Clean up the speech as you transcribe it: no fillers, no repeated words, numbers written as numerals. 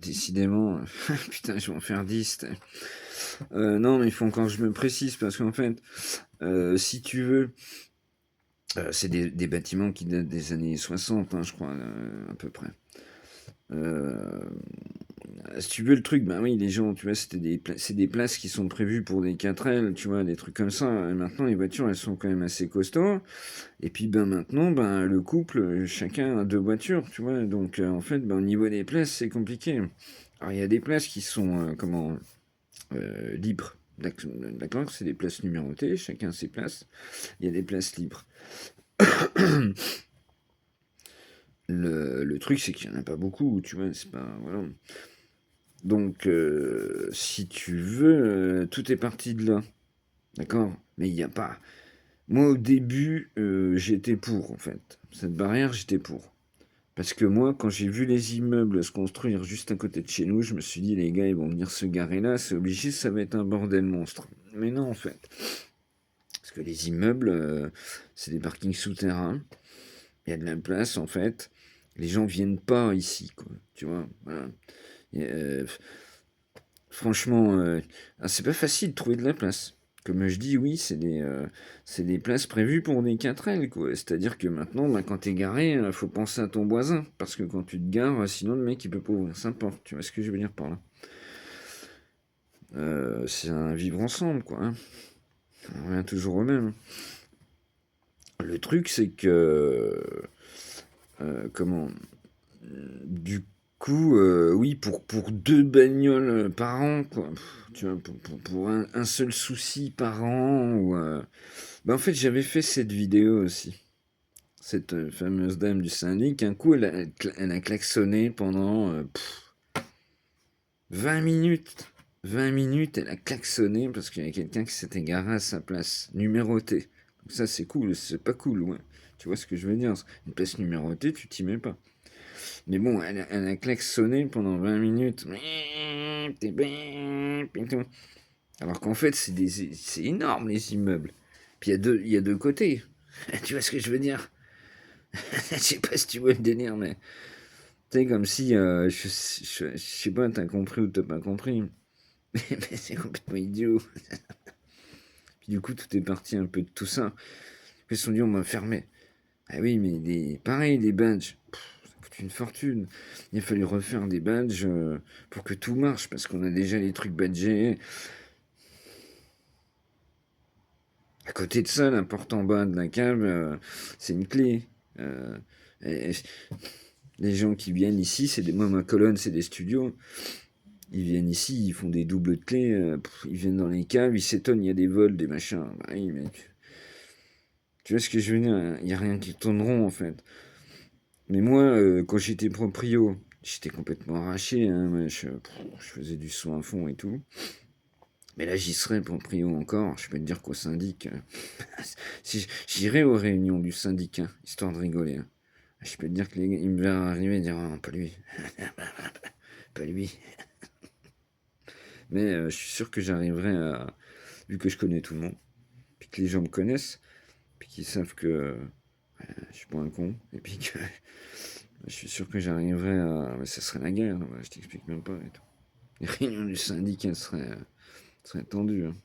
décidément, putain, je vais en faire 10. Non, mais il faut encore que je me précise parce qu'en fait, si tu veux, c'est des bâtiments qui datent des années 60, hein, je crois, à peu près. Euh, Si tu veux le truc, ben oui, les gens, tu vois, c'est des places qui sont prévues pour des 4L, tu vois, des trucs comme ça. Et maintenant, les voitures, elles sont quand même assez costauds. Et puis, ben maintenant, ben le couple, chacun a deux voitures, tu vois. Donc, en fait, ben, au niveau des places, c'est compliqué. Alors, il y a des places qui sont, libres. D'accord, c'est des places numérotées, chacun ses places. Il y a des places libres. Le truc, c'est qu'il n'y en a pas beaucoup, tu vois, c'est pas. Voilà. Donc, si tu veux, tout est parti de là. D'accord. Mais il n'y a pas. Moi, au début, j'étais pour, en fait. Cette barrière, j'étais pour. Parce que moi, quand j'ai vu les immeubles se construire juste à côté de chez nous, je me suis dit, les gars, ils vont venir se garer là, c'est obligé, ça va être un bordel monstre. Mais non, en fait. Parce que les immeubles, c'est des parkings souterrains. Il y a de la place, en fait. Les gens viennent pas ici, quoi. Tu vois, voilà. Et, franchement, c'est pas facile de trouver de la place. Comme je dis, oui, c'est des places prévues pour des 4L, quoi. C'est-à-dire que maintenant, bah, quand t'es garé, faut penser à ton voisin. Parce que quand tu te gares, sinon le mec, il peut pas ouvrir sa porte. Tu vois ce que je veux dire par là? C'est un vivre ensemble, quoi. Hein. On revient toujours au même. Le truc, c'est que... comment... Du coup, oui, pour deux bagnoles par an, quoi. Tu vois, pour un seul souci par an, ou... Bah, en fait, j'avais fait cette vidéo aussi. Cette fameuse dame du syndic, un coup, elle a klaxonné pendant 20 minutes. 20 minutes, elle a klaxonné parce qu'il y a quelqu'un qui s'était garé à sa place, numérotée. Donc ça, c'est cool, c'est pas cool, ouais. Tu vois ce que je veux dire? Une place numérotée, tu t'y mets pas. Mais bon, elle a klaxonné pendant 20 minutes. Alors qu'en fait, c'est énorme, les immeubles. Puis il y a deux côtés. Tu vois ce que je veux dire? Je sais pas si tu vois le délire, mais tu sais, comme si, je sais pas, t'as compris ou t'as pas compris. Mais c'est complètement idiot. Puis du coup, tout est parti un peu de tout ça. Ils se sont dit, on m'a fermé. Ah oui, mais pareil, des badges. Ça coûte une fortune. Il a fallu refaire des badges pour que tout marche, parce qu'on a déjà les trucs badgés. À côté de ça, la porte en bas de la cave, c'est une clé. Euh, et les gens qui viennent ici, moi, ma colonne, c'est des studios. Ils viennent ici, ils font des doubles de clés, ils viennent dans les caves, ils s'étonnent, il y a des vols, des machins. Bah oui, mec. Tu vois ce que je veux dire? Il n'y a rien qui tourne rond, en fait. Mais moi, quand j'étais proprio, j'étais complètement arraché. Hein, je faisais du son à fond et tout. Mais là, j'y serais proprio encore. Je peux te dire qu'au syndic, si j'irais aux réunions du syndic, hein, histoire de rigoler. Hein. Je peux te dire que les gars, ils me verraient arriver et dire, ah, pas lui, pas lui. Mais je suis sûr que j'arriverai à, vu que je connais tout le monde, puis que les gens me connaissent, puis qu'ils savent que je suis pas un con, et puis que je suis sûr que j'arriverai à... Mais ça serait la guerre, hein, je t'explique même pas et tout. Les réunions du syndic, elles seraient tendues. Hein.